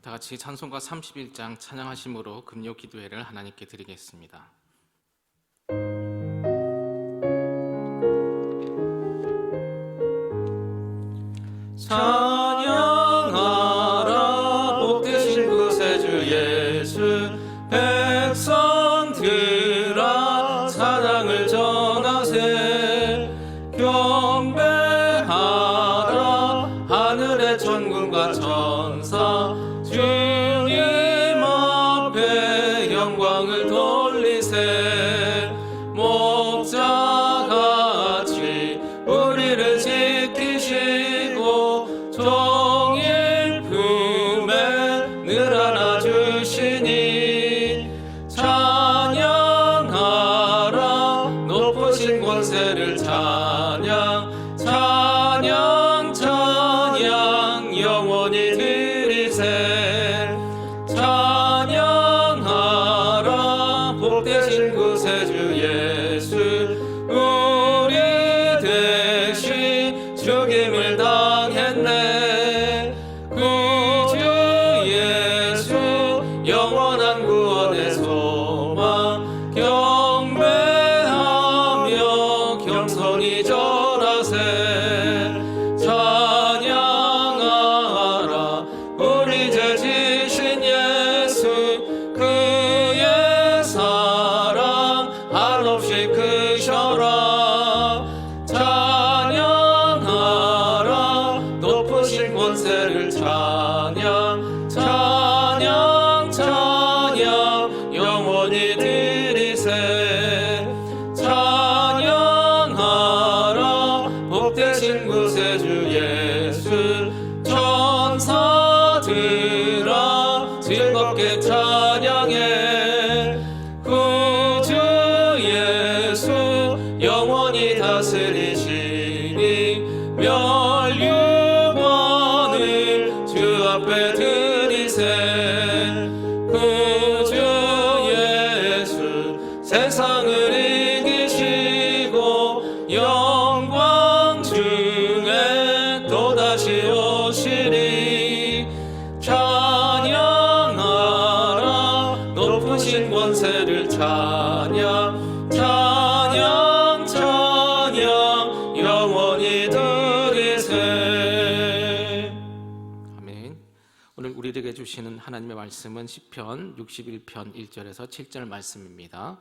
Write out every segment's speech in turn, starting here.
다 같이 찬송가 31장 찬양하심으로 금요 기도회를 하나님께 드리겠습니다. 찬양하라 복되신 구세주 예수, 백성들아 찬양을 전하세. 경배하라 하늘의 천군과 천사, 주님 앞에 영광을 돌리세. 목자같이 우리를 지키시고 종일 품에 늘 안아주시니, 찬양하라 높으신 권세를 찬양, 찬양 찬양 영원히 드리세. 찬양하라 복되신 구세주 예수, 우리 대신 죽임을 당했네. 구주 예수 영원한 구원의 소망, 경배하며 겸손히 절하세. 찬양하라 우리 죄 지신 예수, 그의 사랑 한없이 크셔라. 찬양하라 높으신 권세를 찬양, 찬양 찬양 영원히 드리세. 찬양하라 복되신 구세주 예수, 천사들아 즐겁게 찬양해. 구주 예수 영원히 다스리시니, 멸류관을 주 앞에 드리세. 구주 예수 세상을 이기시고 영광 중에 또다시 오시리. 찬양하라 높으신 권세를 찬양, 찬양 찬양 영원히 드리세. 아멘. 오늘 우리에게 주시는 하나님의 말씀은 시편 61편 1절에서 7절 말씀입니다.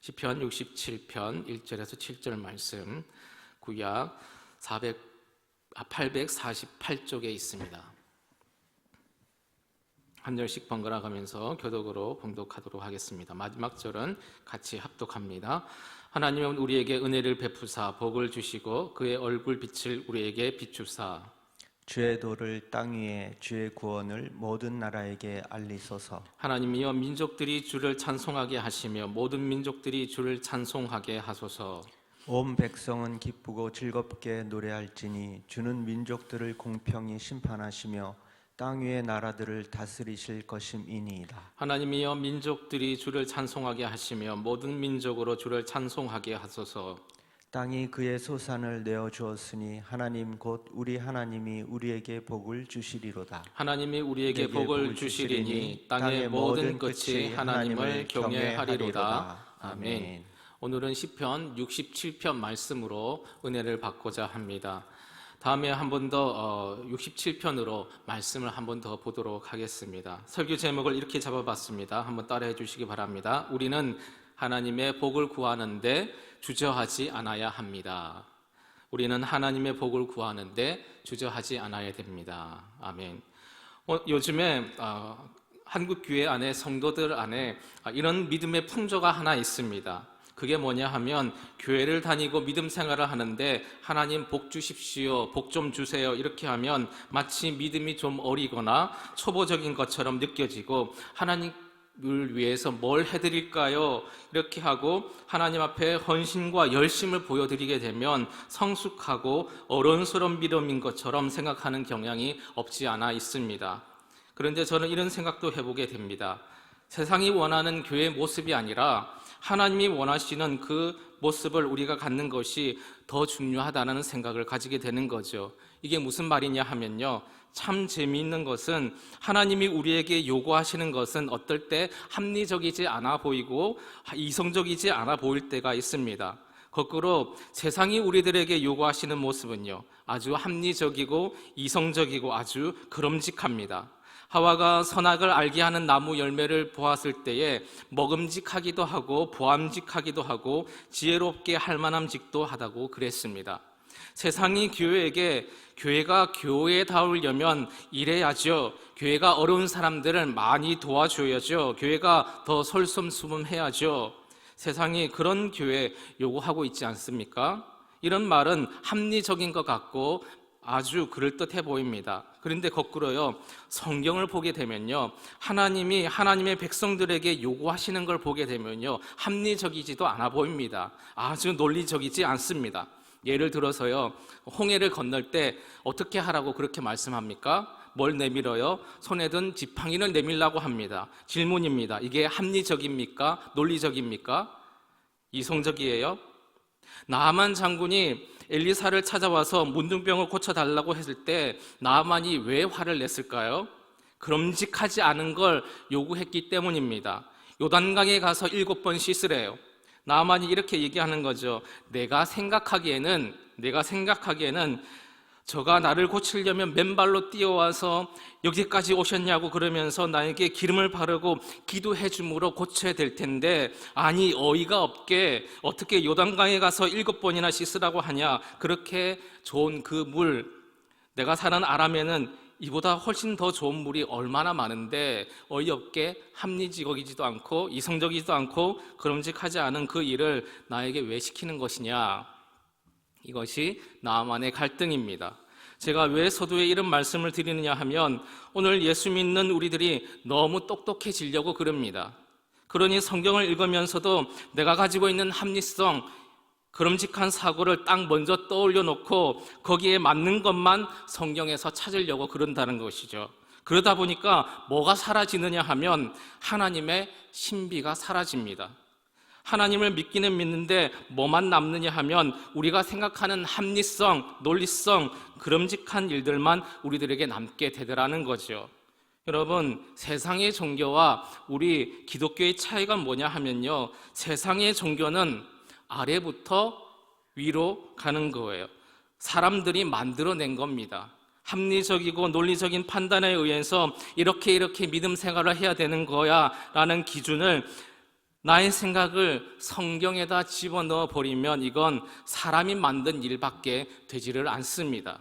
시편 67편 1절에서 7절 말씀, 구약 848쪽에 있습니다. 한 절씩 번갈아 가면서 교독으로 봉독하도록 하겠습니다. 마지막 절은 같이 합독합니다. 하나님은 우리에게 은혜를 베푸사 복을 주시고 그의 얼굴 빛을 우리에게 비추사, 주의 도를 땅 위에 주의 구원을 모든 나라에게 알리소서. 하나님이여 민족들이 주를 찬송하게 하시며 모든 민족들이 주를 찬송하게 하소서. 온 백성은 기쁘고 즐겁게 노래할지니 주는 민족들을 공평히 심판하시며 땅 위의 나라들을 다스리실 것임이니이다. 하나님이여 민족들이 주를 찬송하게 하시며 모든 민족으로 주를 찬송하게 하소서. 땅이 그의 소산을 내어 주었으니 하나님 곧 우리 하나님이 우리에게 복을 주시리로다. 하나님이 우리에게 복을 주시리니 땅의 모든 끝이 하나님을 경외하리로다. 아멘. 오늘은 시편 67편 말씀으로 은혜를 받고자 합니다. 다음에 한 번 더 67편으로 말씀을 한 번 더 보도록 하겠습니다. 설교 제목을 이렇게 잡아봤습니다. 한번 따라해 주시기 바랍니다. 우리는 하나님의 복을 구하는데 주저하지 않아야 합니다. 우리는 하나님의 복을 구하는데 주저하지 않아야 됩니다. 아멘. 요즘에 한국 교회 안에, 성도들 안에 이런 믿음의 풍조가 하나 있습니다. 그게 뭐냐 하면, 교회를 다니고 믿음 생활을 하는데 하나님 복 주십시오, 복 좀 주세요 이렇게 하면 마치 믿음이 좀 어리거나 초보적인 것처럼 느껴지고, 하나님을 위해서 뭘 해드릴까요? 이렇게 하고 하나님 앞에 헌신과 열심을 보여드리게 되면 성숙하고 어른스러운 믿음인 것처럼 생각하는 경향이 없지 않아 있습니다. 그런데 저는 이런 생각도 해보게 됩니다. 세상이 원하는 교회의 모습이 아니라 하나님이 원하시는 그 모습을 우리가 갖는 것이 더 중요하다는 생각을 가지게 되는 거죠. 이게 무슨 말이냐 하면요, 참 재미있는 것은 하나님이 우리에게 요구하시는 것은 어떨 때 합리적이지 않아 보이고 이성적이지 않아 보일 때가 있습니다. 거꾸로 세상이 우리들에게 요구하시는 모습은요, 아주 합리적이고 이성적이고 아주 그럼직합니다. 하와가 선악을 알게 하는 나무 열매를 보았을 때에 먹음직하기도 하고 보암직하기도 하고 지혜롭게 할 만함직도 하다고 그랬습니다. 세상이 교회에게 교회가 교회다우려면 이래야죠. 교회가 어려운 사람들을 많이 도와줘야죠. 교회가 더 솔선수범해야죠. 세상이 그런 교회 요구하고 있지 않습니까? 이런 말은 합리적인 것 같고 아주 그럴듯해 보입니다. 그런데 거꾸로요, 성경을 보게 되면요, 하나님이 하나님의 백성들에게 요구하시는 걸 보게 되면요, 합리적이지도 않아 보입니다. 아주 논리적이지 않습니다. 예를 들어서요, 홍해를 건널 때 어떻게 하라고 그렇게 말씀합니까? 뭘 내밀어요? 손에 든 지팡이를 내밀라고 합니다. 질문입니다. 이게 합리적입니까? 논리적입니까? 이성적이에요? 나아만 장군이 엘리사를 찾아와서 문둥병을 고쳐달라고 했을 때 나아만이 왜 화를 냈을까요? 그럼직하지 않은 걸 요구했기 때문입니다. 요단강에 가서 7번 씻으래요. 나아만이 이렇게 얘기하는 거죠. 내가 생각하기에는 저가 나를 고치려면 맨발로 뛰어와서 여기까지 오셨냐고 그러면서 나에게 기름을 바르고 기도해 줌으로 고쳐야 될 텐데, 아니 어이가 없게 어떻게 요단강에 가서 7번이나 씻으라고 하냐. 그렇게 좋은 그 물, 내가 사는 아람에는 이보다 훨씬 더 좋은 물이 얼마나 많은데 어이없게 합리적이지도 않고 이성적이지도 않고 그럼직하지 않은 그 일을 나에게 왜 시키는 것이냐. 이것이 나아만의 갈등입니다. 제가 왜 서두에 이런 말씀을 드리느냐 하면 오늘 예수 믿는 우리들이 너무 똑똑해지려고 그럽니다. 그러니 성경을 읽으면서도 내가 가지고 있는 합리성, 그럼직한 사고를 딱 먼저 떠올려 놓고 거기에 맞는 것만 성경에서 찾으려고 그런다는 것이죠. 그러다 보니까 뭐가 사라지느냐 하면 하나님의 신비가 사라집니다. 하나님을 믿기는 믿는데 뭐만 남느냐 하면 우리가 생각하는 합리성, 논리성, 그럼직한 일들만 우리들에게 남게 되더라는 거죠. 여러분, 세상의 종교와 우리 기독교의 차이가 뭐냐 하면요, 세상의 종교는 아래부터 위로 가는 거예요. 사람들이 만들어낸 겁니다. 합리적이고 논리적인 판단에 의해서 이렇게 믿음 생활을 해야 되는 거야 라는 기준을, 나의 생각을 성경에다 집어넣어 버리면 이건 사람이 만든 일밖에 되지를 않습니다.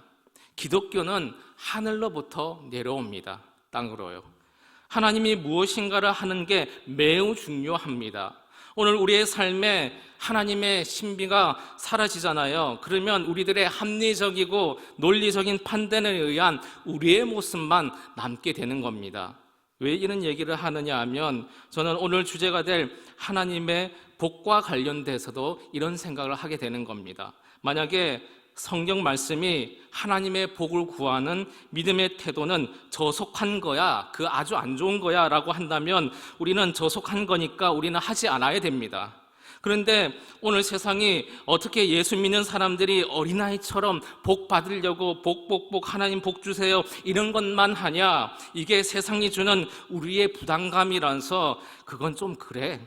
기독교는 하늘로부터 내려옵니다. 땅으로요. 하나님이 무엇인가를 하는 게 매우 중요합니다. 오늘 우리의 삶에 하나님의 신비가 사라지잖아요. 그러면 우리들의 합리적이고 논리적인 판단에 의한 우리의 모습만 남게 되는 겁니다. 왜 이런 얘기를 하느냐 하면 저는 오늘 주제가 될 하나님의 복과 관련돼서도 이런 생각을 하게 되는 겁니다. 만약에 성경 말씀이 하나님의 복을 구하는 믿음의 태도는 저속한 거야, 그 아주 안 좋은 거야 라고 한다면 우리는 저속한 거니까 우리는 하지 않아야 됩니다. 그런데 오늘 세상이 어떻게 예수 믿는 사람들이 어린아이처럼 복 받으려고 복 하나님 복 주세요 이런 것만 하냐, 이게 세상이 주는 우리의 부담감이라서 그건 좀 그래.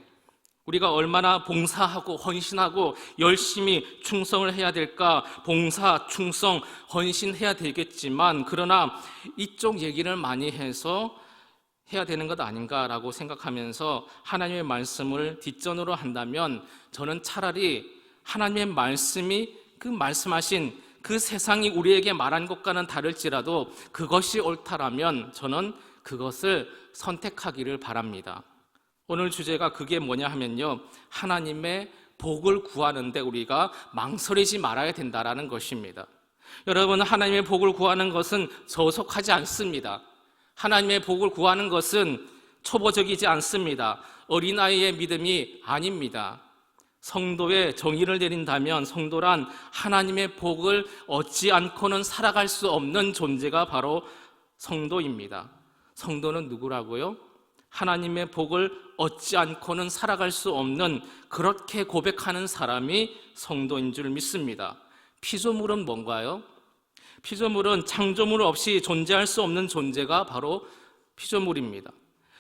우리가 얼마나 봉사하고 헌신하고 열심히 충성을 해야 될까? 봉사, 충성, 헌신해야 되겠지만 그러나 이쪽 얘기를 많이 해서 해야 되는 것 아닌가라고 생각하면서 하나님의 말씀을 뒷전으로 한다면 저는 차라리 하나님의 말씀이 그 말씀하신 그 세상이 우리에게 말한 것과는 다를지라도 그것이 옳다라면 저는 그것을 선택하기를 바랍니다. 오늘 주제가 그게 뭐냐 하면요, 하나님의 복을 구하는데 우리가 망설이지 말아야 된다라는 것입니다. 여러분, 하나님의 복을 구하는 것은 저속하지 않습니다. 하나님의 복을 구하는 것은 초보적이지 않습니다. 어린아이의 믿음이 아닙니다. 성도의 정의를 내린다면 성도란 하나님의 복을 얻지 않고는 살아갈 수 없는 존재가 바로 성도입니다. 성도는 누구라고요? 하나님의 복을 얻지 않고는 살아갈 수 없는, 그렇게 고백하는 사람이 성도인 줄 믿습니다. 피조물은 뭔가요? 피조물은 창조물 없이 존재할 수 없는 존재가 바로 피조물입니다.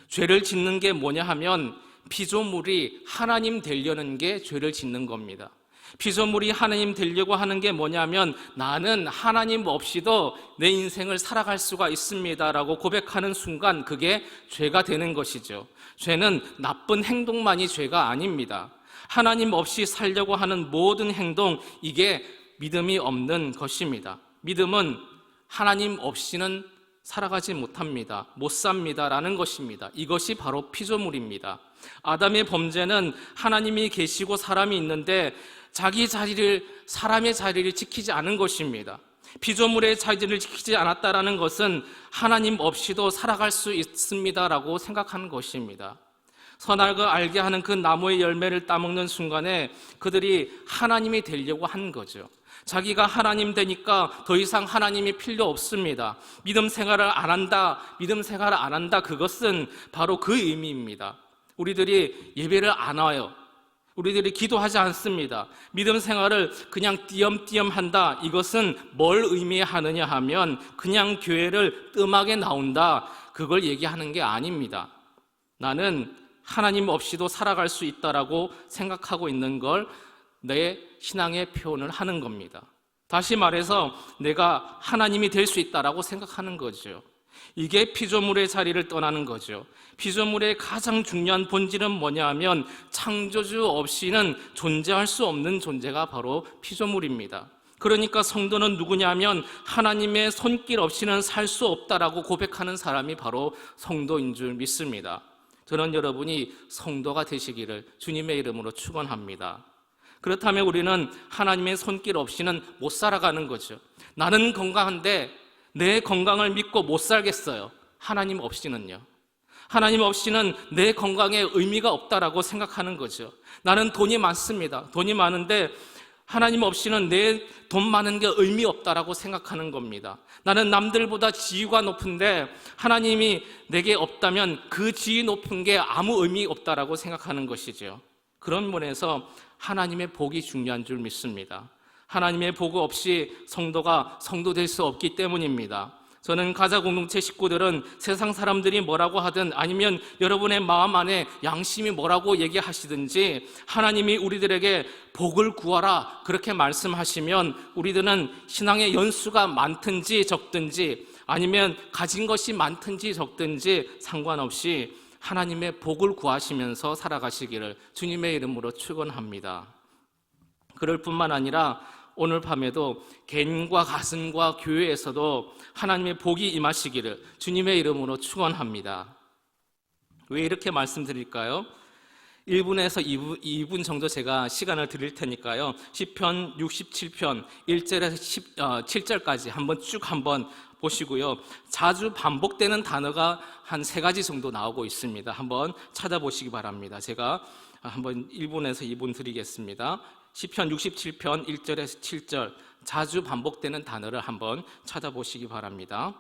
죄를 짓는 게 뭐냐 하면 피조물이 하나님 되려는 게 죄를 짓는 겁니다. 피조물이 하나님 되려고 하는 게 뭐냐면 나는 하나님 없이도 내 인생을 살아갈 수가 있습니다라고 고백하는 순간 그게 죄가 되는 것이죠. 죄는 나쁜 행동만이 죄가 아닙니다. 하나님 없이 살려고 하는 모든 행동, 이게 믿음이 없는 것입니다. 믿음은 하나님 없이는 살아가지 못합니다. 못 삽니다라는 것입니다. 이것이 바로 피조물입니다. 아담의 범죄는 하나님이 계시고 사람이 있는데 사람의 자리를 지키지 않은 것입니다. 피조물의 자리를 지키지 않았다라는 것은 하나님 없이도 살아갈 수 있습니다라고 생각하는 것입니다. 선악을 알게 하는 그 나무의 열매를 따먹는 순간에 그들이 하나님이 되려고 한 거죠. 자기가 하나님 되니까 더 이상 하나님이 필요 없습니다. 믿음 생활을 안 한다, 그것은 바로 그 의미입니다. 우리들이 예배를 안 와요. 우리들이 기도하지 않습니다. 믿음 생활을 그냥 띄엄띄엄 한다. 이것은 뭘 의미하느냐 하면 그냥 교회를 뜸하게 나온다. 그걸 얘기하는 게 아닙니다. 나는 하나님 없이도 살아갈 수 있다라고 생각하고 있는 걸 내 신앙의 표현을 하는 겁니다. 다시 말해서 내가 하나님이 될 수 있다라고 생각하는 거죠. 이게 피조물의 자리를 떠나는 거죠. 피조물의 가장 중요한 본질은 뭐냐 하면 창조주 없이는 존재할 수 없는 존재가 바로 피조물입니다. 그러니까 성도는 누구냐면 하나님의 손길 없이는 살 수 없다라고 고백하는 사람이 바로 성도인 줄 믿습니다. 저는 여러분이 성도가 되시기를 주님의 이름으로 축원합니다. 그렇다면 우리는 하나님의 손길 없이는 못 살아가는 거죠. 나는 건강한데 내 건강을 믿고 못 살겠어요. 하나님 없이는요. 하나님 없이는 내 건강에 의미가 없다라고 생각하는 거죠. 나는 돈이 많습니다. 돈이 많은데 하나님 없이는 내 돈 많은 게 의미 없다라고 생각하는 겁니다. 나는 남들보다 지위가 높은데 하나님이 내게 없다면 그 지위 높은 게 아무 의미 없다라고 생각하는 것이죠. 그런 면에서 하나님의 복이 중요한 줄 믿습니다. 하나님의 복 없이 성도가 성도 될 수 없기 때문입니다. 저는 가자 공동체 식구들은 세상 사람들이 뭐라고 하든 아니면 여러분의 마음 안에 양심이 뭐라고 얘기하시든지 하나님이 우리들에게 복을 구하라 그렇게 말씀하시면 우리들은 신앙의 연수가 많든지 적든지 아니면 가진 것이 많든지 적든지 상관없이 하나님의 복을 구하시면서 살아가시기를 주님의 이름으로 축원합니다. 그럴 뿐만 아니라 오늘 밤에도 개인과 가슴과 교회에서도 하나님의 복이 임하시기를 주님의 이름으로 축원합니다. 왜 이렇게 말씀드릴까요? 1분에서 2분 정도 제가 시간을 드릴 테니까요. 시편 67편 1절에서 7절까지 한번 보시고요. 자주 반복되는 단어가 한 3가지 정도 나오고 있습니다. 한번 찾아보시기 바랍니다. 제가 한번 1분에서 2분 드리겠습니다. 시편 67편 1절에서 7절 자주 반복되는 단어를 한번 찾아보시기 바랍니다.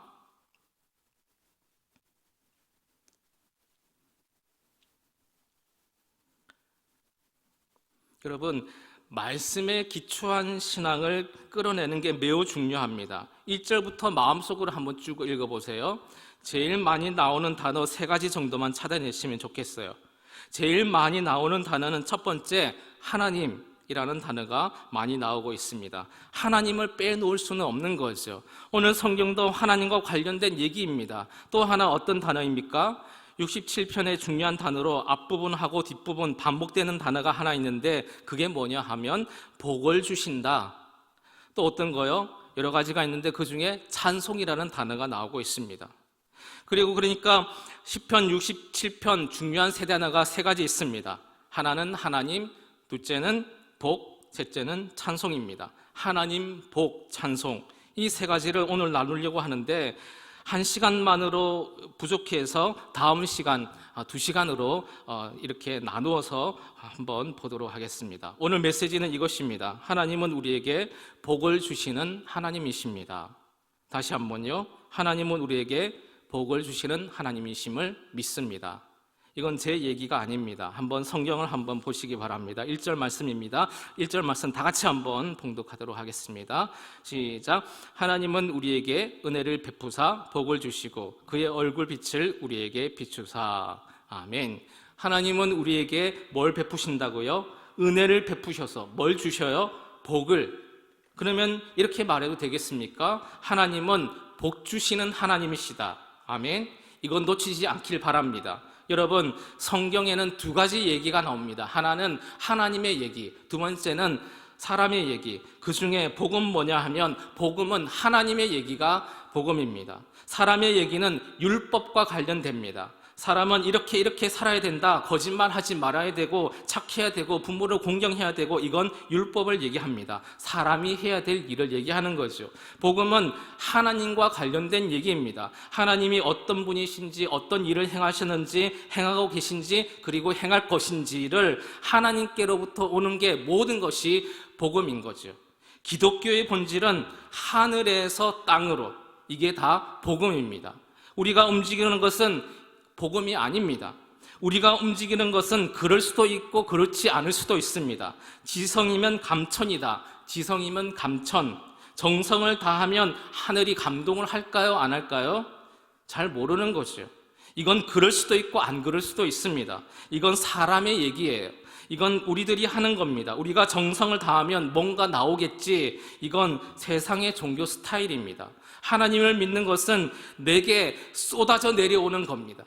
여러분, 말씀에 기초한 신앙을 끌어내는 게 매우 중요합니다. 1절부터 마음속으로 한번 쭉 읽어보세요. 제일 많이 나오는 단어 3가지 정도만 찾아내시면 좋겠어요. 제일 많이 나오는 단어는 첫 번째, 하나님이라는 단어가 많이 나오고 있습니다. 하나님을 빼놓을 수는 없는 거죠. 오늘 성경도 하나님과 관련된 얘기입니다. 또 하나 어떤 단어입니까? 67편의 중요한 단어로 앞부분하고 뒷부분 반복되는 단어가 하나 있는데 그게 뭐냐 하면 복을 주신다. 또 어떤 거요? 여러 가지가 있는데 그 중에 찬송이라는 단어가 나오고 있습니다. 그리고 그러니까 시편 67편 중요한 세 단어가 3가지 있습니다. 하나는 하나님, 둘째는 복, 셋째는 찬송입니다. 하나님, 복, 찬송 이 3가지를 오늘 나누려고 하는데 1시간만으로 부족해서 다음 시간 2시간으로 이렇게 나누어서 한번 보도록 하겠습니다. 오늘 메시지는 이것입니다. 하나님은 우리에게 복을 주시는 하나님이십니다. 다시 한번요. 하나님은 우리에게 복을 주시는 하나님이심을 믿습니다. 이건 제 얘기가 아닙니다. 한번 성경을 한번 보시기 바랍니다. 1절 말씀입니다. 1절 말씀 다 같이 한번 봉독하도록 하겠습니다. 시작. 하나님은 우리에게 은혜를 베푸사 복을 주시고 그의 얼굴 빛을 우리에게 비추사. 아멘. 하나님은 우리에게 뭘 베푸신다고요? 은혜를 베푸셔서 뭘 주셔요? 복을. 그러면 이렇게 말해도 되겠습니까? 하나님은 복 주시는 하나님이시다. 아멘. 이건 놓치지 않길 바랍니다. 여러분, 성경에는 두 가지 얘기가 나옵니다. 하나는 하나님의 얘기, 두 번째는 사람의 얘기. 그 중에 복음 뭐냐 하면 복음은 하나님의 얘기가 복음입니다. 사람의 얘기는 율법과 관련됩니다. 사람은 이렇게 살아야 된다, 거짓말하지 말아야 되고 착해야 되고 부모를 공경해야 되고, 이건 율법을 얘기합니다. 사람이 해야 될 일을 얘기하는 거죠. 복음은 하나님과 관련된 얘기입니다. 하나님이 어떤 분이신지, 어떤 일을 행하셨는지, 행하고 계신지, 그리고 행할 것인지를 하나님께로부터 오는 게 모든 것이 복음인 거죠. 기독교의 본질은 하늘에서 땅으로, 이게 다 복음입니다. 우리가 움직이는 것은 복음이 아닙니다. 우리가 움직이는 것은 그럴 수도 있고 그렇지 않을 수도 있습니다. 지성이면 감천이다. 지성이면 감천. 정성을 다하면 하늘이 감동을 할까요? 안 할까요? 잘 모르는 거죠. 이건 그럴 수도 있고 안 그럴 수도 있습니다. 이건 사람의 얘기예요. 이건 우리들이 하는 겁니다. 우리가 정성을 다하면 뭔가 나오겠지. 이건 세상의 종교 스타일입니다. 하나님을 믿는 것은 내게 쏟아져 내려오는 겁니다.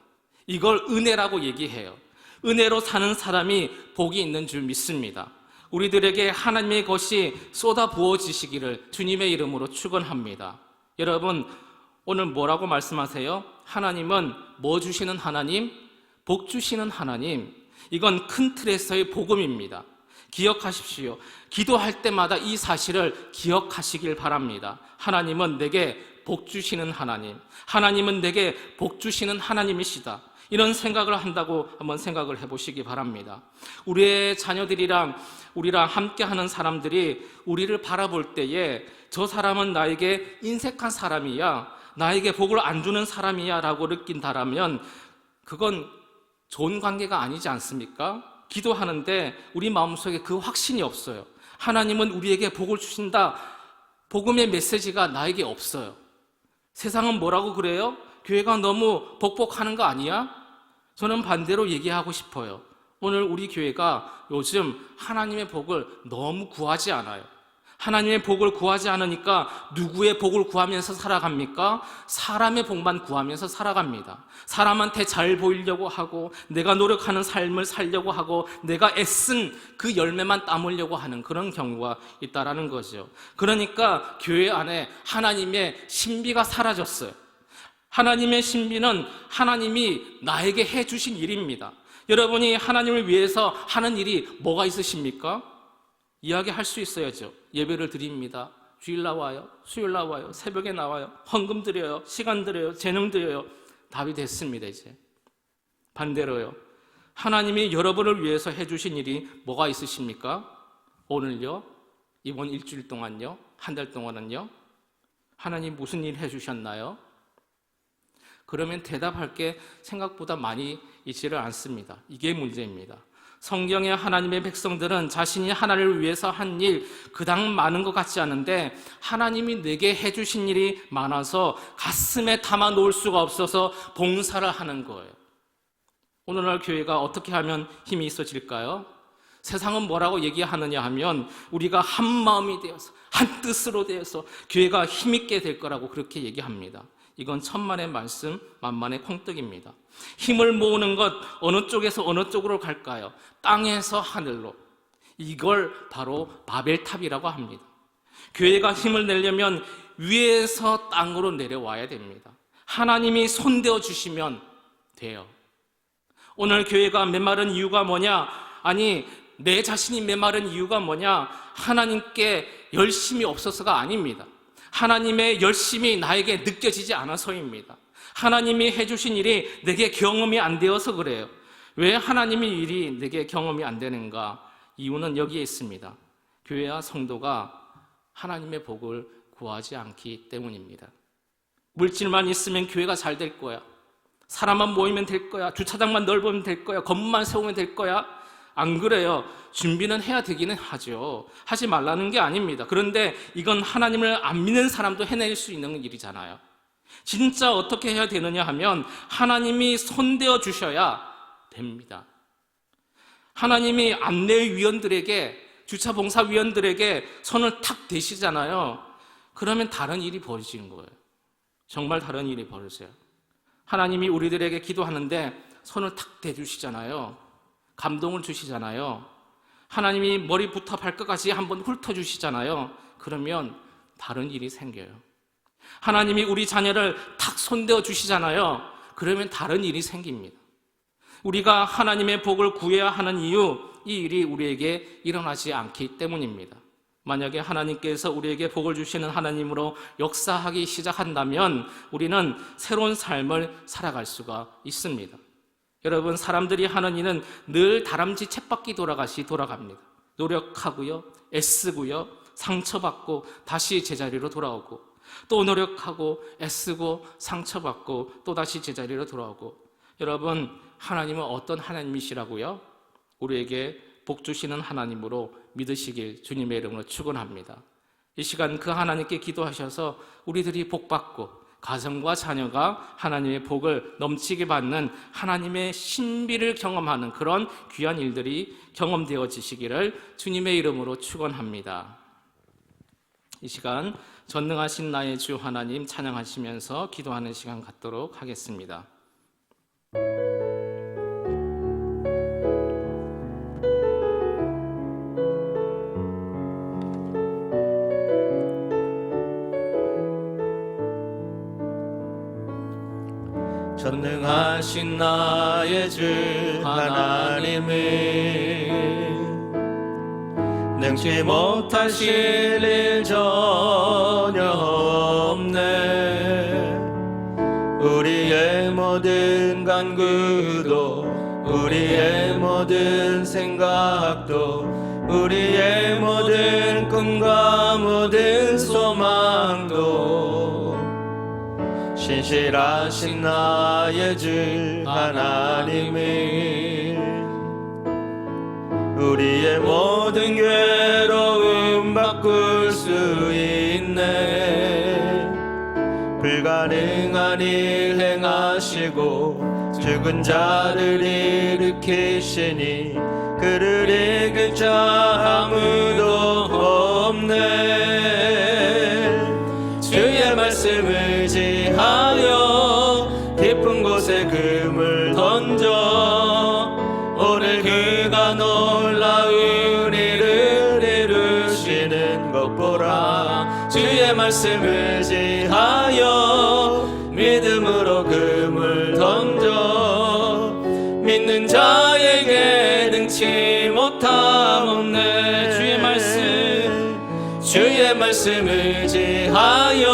이걸 은혜라고 얘기해요. 은혜로 사는 사람이 복이 있는 줄 믿습니다. 우리들에게 하나님의 것이 쏟아 부어지시기를 주님의 이름으로 축원합니다. 여러분, 오늘 뭐라고 말씀하세요? 하나님은 뭐 주시는 하나님? 복 주시는 하나님. 이건 큰 틀에서의 복음입니다. 기억하십시오. 기도할 때마다 이 사실을 기억하시길 바랍니다. 하나님은 내게 복 주시는 하나님, 하나님은 내게 복 주시는 하나님이시다. 이런 생각을 한다고 한번 생각을 해보시기 바랍니다. 우리의 자녀들이랑 우리랑 함께하는 사람들이 우리를 바라볼 때에 저 사람은 나에게 인색한 사람이야, 나에게 복을 안 주는 사람이야 라고 느낀다라면 그건 좋은 관계가 아니지 않습니까? 기도하는데 우리 마음속에 그 확신이 없어요. 하나님은 우리에게 복을 주신다, 복음의 메시지가 나에게 없어요. 세상은 뭐라고 그래요? 교회가 너무 복복하는 거 아니야? 저는 반대로 얘기하고 싶어요. 오늘 우리 교회가 요즘 하나님의 복을 너무 구하지 않아요. 하나님의 복을 구하지 않으니까 누구의 복을 구하면서 살아갑니까? 사람의 복만 구하면서 살아갑니다. 사람한테 잘 보이려고 하고, 내가 노력하는 삶을 살려고 하고, 내가 애쓴 그 열매만 따으려고 하는 그런 경우가 있다라는 거죠. 그러니까 교회 안에 하나님의 신비가 사라졌어요. 하나님의 신비는 하나님이 나에게 해주신 일입니다. 여러분이 하나님을 위해서 하는 일이 뭐가 있으십니까? 이야기할 수 있어야죠. 예배를 드립니다. 주일 나와요. 수요일 나와요. 새벽에 나와요. 헌금 드려요. 시간 드려요. 재능 드려요. 답이 됐습니다. 이제 반대로요. 하나님이 여러분을 위해서 해주신 일이 뭐가 있으십니까? 오늘요? 이번 일주일 동안요? 한 달 동안은요? 하나님 무슨 일 해주셨나요? 그러면 대답할 게 생각보다 많이 있지를 않습니다. 이게 문제입니다. 성경의 하나님의 백성들은 자신이 하나님을 위해서 한 일 그닥 많은 것 같지 않은데 하나님이 내게 해주신 일이 많아서 가슴에 담아 놓을 수가 없어서 봉사를 하는 거예요. 오늘날 교회가 어떻게 하면 힘이 있어질까요? 세상은 뭐라고 얘기하느냐 하면 우리가 한 마음이 되어서 한 뜻으로 되어서 교회가 힘있게 될 거라고 그렇게 얘기합니다. 이건 천만의 말씀, 만만의 콩떡입니다. 힘을 모으는 것 어느 쪽에서 어느 쪽으로 갈까요? 땅에서 하늘로. 이걸 바로 바벨탑이라고 합니다. 교회가 힘을 내려면 위에서 땅으로 내려와야 됩니다. 하나님이 손대어 주시면 돼요. 오늘 교회가 메마른 이유가 뭐냐? 아니, 내 자신이 메마른 이유가 뭐냐? 하나님께 열심이 없어서가 아닙니다. 하나님의 열심이 나에게 느껴지지 않아서입니다. 하나님이 해주신 일이 내게 경험이 안 되어서 그래요. 왜 하나님의 일이 내게 경험이 안 되는가? 이유는 여기에 있습니다. 교회와 성도가 하나님의 복을 구하지 않기 때문입니다. 물질만 있으면 교회가 잘 될 거야. 사람만 모이면 될 거야. 주차장만 넓으면 될 거야. 건물만 세우면 될 거야. 안 그래요. 준비는 해야 되기는 하죠. 하지 말라는 게 아닙니다. 그런데 이건 하나님을 안 믿는 사람도 해낼 수 있는 일이잖아요. 진짜 어떻게 해야 되느냐 하면 하나님이 손대어 주셔야 됩니다. 하나님이 안내위원들에게, 주차봉사위원들에게 손을 탁 대시잖아요. 그러면 다른 일이 벌어지는 거예요. 정말 다른 일이 벌어져요. 하나님이 우리들에게 기도하는데 손을 탁 대주시잖아요. 감동을 주시잖아요. 하나님이 머리부터 발끝까지 한번 훑어주시잖아요. 그러면 다른 일이 생겨요. 하나님이 우리 자녀를 탁 손대어 주시잖아요. 그러면 다른 일이 생깁니다. 우리가 하나님의 복을 구해야 하는 이유, 이 일이 우리에게 일어나지 않기 때문입니다. 만약에 하나님께서 우리에게 복을 주시는 하나님으로 역사하기 시작한다면 우리는 새로운 삶을 살아갈 수가 있습니다. 여러분, 사람들이 하는 일은 늘 다람쥐 쳇바퀴 돌아갑니다. 노력하고요, 애쓰고요, 상처받고 다시 제자리로 돌아오고, 또 노력하고 애쓰고 상처받고 또 다시 제자리로 돌아오고. 여러분, 하나님은 어떤 하나님이시라고요? 우리에게 복 주시는 하나님으로 믿으시길 주님의 이름으로 축원합니다. 이 시간 그 하나님께 기도하셔서 우리들이 복받고 가정과 자녀가 하나님의 복을 넘치게 받는 하나님의 신비를 경험하는 그런 귀한 일들이 경험되어지시기를 주님의 이름으로 축원합니다. 이 시간 전능하신 나의 주 하나님 찬양하시면서 기도하는 시간 갖도록 하겠습니다. 전능하신 나의 주 하나님을 능치 못하실 일 전혀 없네. 우리의 모든 간구도 우리의 모든 생각도 우리의 모든 꿈과 모든 소망도 신실하신 나의 주 하나님이 우리의 모든 괴로움 바꿀 수 있네. 불가능한 일 행하시고 죽은 자를 일으키시니 그를 이길 자 아무도 없네. 주의 말씀을 지하여 깊은 곳에 금을 던져 오늘 그가 놀라운 일을 이루시는 것 보라. 주의 말씀을 지하여 믿음으로 금을 던져 믿는 자에게 능치 못함 없네. 주의 말씀을 지하여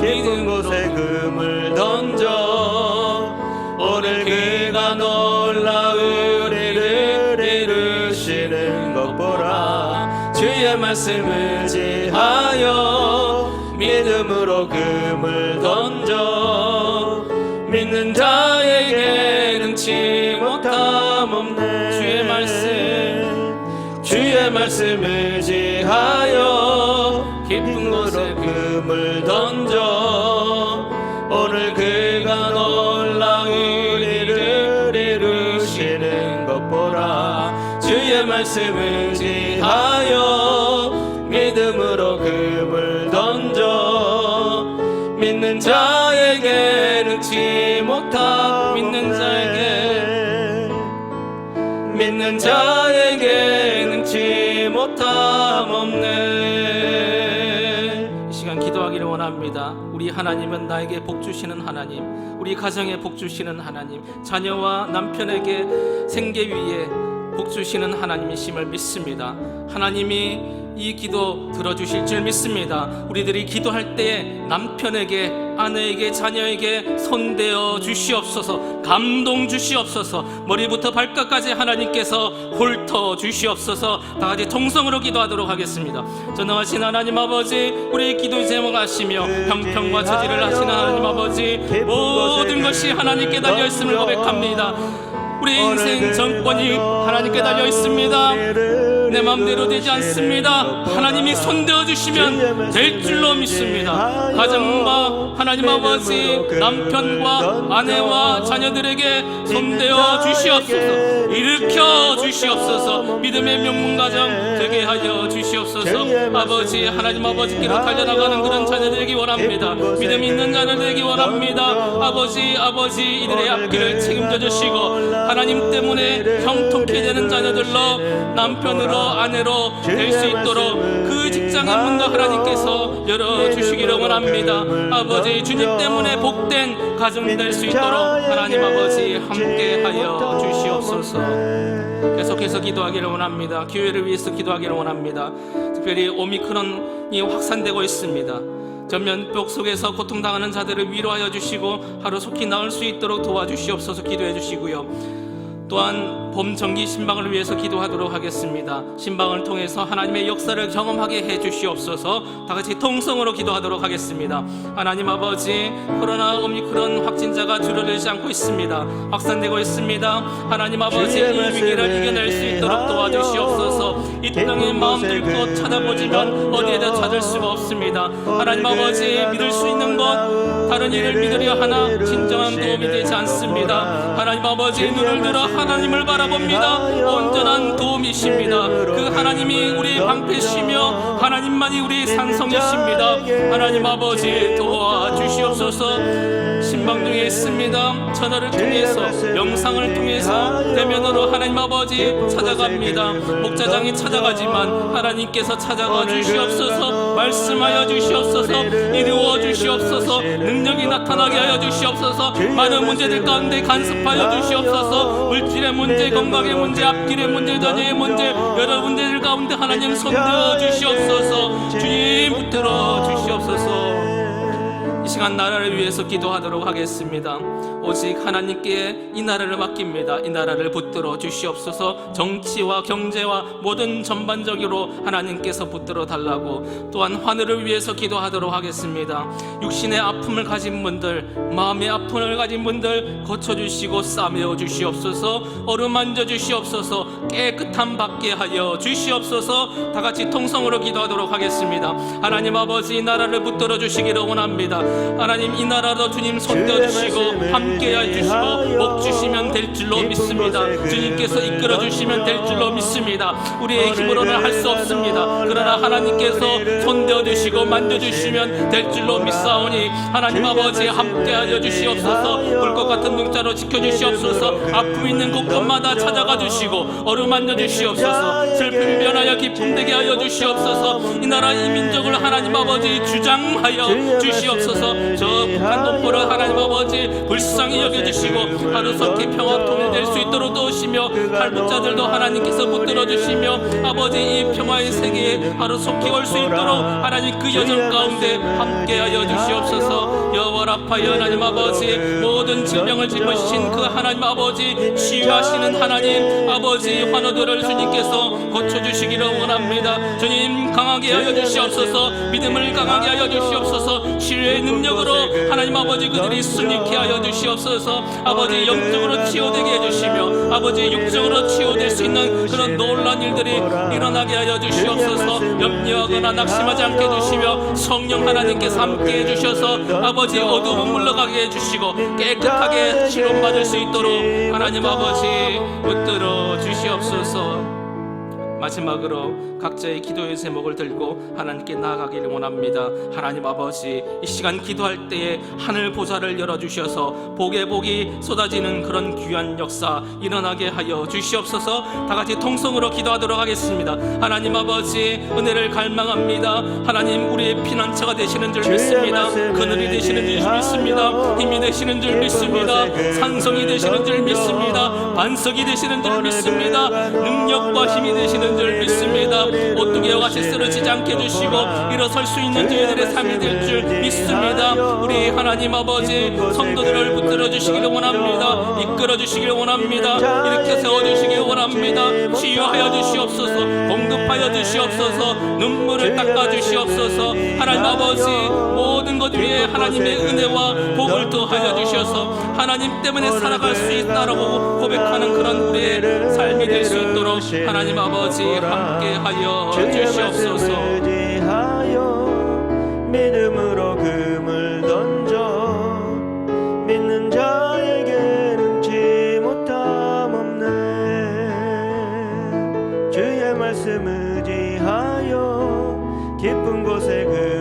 깊은 곳에 금을 던져 오늘 그가 놀라운 일을 이루시는 것 보라. 주의 말씀을 지하여 믿음으로 금을 던져 믿는 자에게 능치 못함 없네. 주의 말씀을 지하여 깊은 곳에 금을 던져 오늘 그가 놀라운 일을 이루시는 것 보라. 주의 말씀을 지하여 믿음으로 금을 던져 믿는 자에게 능치 못함 믿는 자에게 능치 못함 없네. 이 시간 기도하기를 원합니다. 우리 하나님은 나에게 복 주시는 하나님, 우리 가정에 복 주시는 하나님, 자녀와 남편에게 생계 위에 복 주시는 하나님이심을 믿습니다. 하나님이 이 기도 들어주실 줄 믿습니다. 우리들이 기도할 때에 남편에게, 아내에게, 자녀에게 손대어 주시옵소서. 감동 주시옵소서. 머리부터 발끝까지 하나님께서 훑어 주시옵소서. 다 같이 통성으로 기도하도록 하겠습니다. 전능하신 하나님 아버지, 우리의 기도 제목 아시며 형편과 처지를 하시는 하나님 아버지, 모든 것이 하나님께 달려 있음을 고백합니다. 우리 인생 정권이 하나님께 달려 있습니다. 내 마음대로 되지 않습니다. 하나님이 손대어 주시면 될 줄로 믿습니다. 가정과 하나님 아버지, 남편과 아내와 자녀들에게 손대어 주시옵소서. 일으켜 주시옵소서. 믿음의 명문가정 되게 하여 주시옵소서. 아버지, 하나님 아버지께로 달려나가는 그런 자녀들 되기 원합니다. 믿음 있는 자녀들 되기 원합니다. 아버지 이들의 앞길을 책임져 주시고 하나님 때문에 형통케 되는 자녀들로, 남편으로, 아내로 될 수 있도록 그 직장의 문도 하나님께서 열어주시기를 원합니다. 아버지, 주님 때문에 복된 가정 될 수 있도록 하나님 아버지 함께하여 주시옵소서. 계속해서 기도하기를 원합니다. 교회를 위해서 기도하기를 원합니다. 특별히 오미크론이 확산되고 있습니다. 전면벽 속에서 고통당하는 자들을 위로하여 주시고 하루속히 나을 수 있도록 도와주시옵소서. 기도해 주시고요. 또한 봄 정기 신방을 위해서 기도하도록 하겠습니다. 신방을 통해서 하나님의 역사를 경험하게 해 주시옵소서. 다 같이 통성으로 기도하도록 하겠습니다. 하나님 아버지, 코로나 오미크론 확진자가 줄어들지 않고 있습니다. 확산되고 있습니다. 하나님 아버지, 이 위기를 이겨낼 수 있도록 도와주시옵소서. 이 땅에 마음 들고 찾아보지만 어디에도 찾을 수가 없습니다. 하나님 아버지, 믿을 수 있는 것, 다른 일을 믿으려 하나 진정한 도움이 되지 않습니다. 하나님 아버지, 눈을 들어 하나님을 바라봅니다. 온전한 도움이십니다. 그 하나님이 우리의 방패시며 하나님만이 우리의 산성이십니다. 하나님 아버지, 도와주시옵소서. 신방 중에 있습니다. 전화를 통해서, 영상을 통해서 대면으로 하나님 아버지 찾아갑니다. 목자장이 찾아가지만 하나님께서 찾아가 주시옵소서. 말씀하여 주시옵소서. 이루어 주시옵소서. 능력이 나타나게 하여 주시옵소서. 많은 문제들 가운데 간섭하여 주시옵소서. 물질의 문제, 건강의 문제, 앞길의 문제, 자녀의 문제, 여러 문제들 가운데 하나님 손들어 주시옵소서. 주님 붙들어 주시옵소서. 이 시간 나라를 위해서 기도하도록 하겠습니다. 오직 하나님께 이 나라를 맡깁니다. 이 나라를 붙들어 주시옵소서. 정치와 경제와 모든 전반적으로 하나님께서 붙들어 달라고. 또한 하늘을 위해서 기도하도록 하겠습니다. 육신의 아픔을 가진 분들, 마음의 아픔을 가진 분들 고쳐주시고 싸매어 주시옵소서. 어루만져 주시옵소서. 깨끗함 받게 하여 주시옵소서. 다 같이 통성으로 기도하도록 하겠습니다. 하나님 아버지, 이 나라를 붙들어 주시기를 원합니다. 하나님, 이 나라도 주님 손대어 주시고 함께해 주시고 복 주시면 될 줄로 믿습니다. 주님께서 이끌어 주시면 될 줄로 믿습니다. 우리의 힘으로는 할 수 없습니다. 그러나 하나님께서 손대어 주시고 만져 주시면 될 줄로 믿사오니 하나님 아버지, 함께하여 주시옵소서. 불꽃 같은 눈자로 지켜 주시옵소서. 아픔 있는 곳곳마다 찾아가 주시고 어루만져 주시옵소서. 슬픔 변하여 기쁨 되게 하여 주시옵소서. 이 나라 이 민족을 하나님 아버지 주장하여 주시옵소서. 저 북한 동포를 하나님 아버지 불쌍히 여겨주시고 하루속히 평화 통일될 수 있도록 도우시며 탈북자들도 하나님께서 붙들어 주시며 아버지, 이 평화의 세계에 하루속히 올 수 있도록 하나님 그 여정 가운데 함께하여 주시옵소서. 여월아파여 하나님 아버지, 모든 질병을 짊어지신 그 하나님 아버지, 치유하시는 하나님 아버지, 환우들을 주님께서 고쳐주시기를 원합니다. 주님, 강하게 하여 주시옵소서. 믿음을 강하게 하여 주시옵소서. 치료의 능력으로 하나님 아버지, 그들이 순익케 하여 주시옵소서. 아버지, 영적으로 치유되게 해주시며 아버지, 육적으로 치유될 수 있는 그런 놀라운 일들이 일어나게 하여 주시옵소서. 염려하거나 낙심하지 않게 해주시며 성령 하나님께서 함께 해주셔서 아버지, 어두움을 물러가게 해주시고 깨끗하게 치료받을 수 있도록 하나님 아버지 붙들어 주시옵소서. 마지막으로 각자의 기도의 제목을 들고 하나님께 나아가기를 원합니다. 하나님 아버지, 이 시간 기도할 때에 하늘 보좌를 열어주셔서 복의 복이 쏟아지는 그런 귀한 역사 일어나게 하여 주시옵소서. 다 같이 통성으로 기도하도록 하겠습니다. 하나님 아버지, 은혜를 갈망합니다. 하나님, 우리의 피난처가 되시는 줄 믿습니다. 그늘이 되시는 줄 믿습니다. 힘이 되시는 줄 믿습니다. 산성이 되시는 줄 믿습니다. 반석이 되시는 줄 믿습니다. 능력과 힘이 되시는 있는 줄 믿습니다. 오뚜기와 같이 쓰러지지 않게 해주시고 일어설 수 있는 저희들의 삶이 될 줄 믿습니다. 우리 하나님 아버지 성도들을 붙들어 주시기를 원합니다. 이끌어 주시기를 원합니다. 이렇게 세워주시기를 원합니다. 치유하여 주시옵소서. 공급하여 주시옵소서. 눈물을 닦아 주시옵소서. 하나님 아버지 모든 것 위에 하나님의 은혜와 복을 더하여 주셔서 하나님 때문에 살아갈 수 있다라고 고백하는 그런 우리의 삶이 될 수 있도록 하나님 아버지 함께하여 주시옵소서. 믿음으로 금을 던져 믿는 자에게 능치 못함 없네. 주의 말씀 의지하여 깊은 곳에 그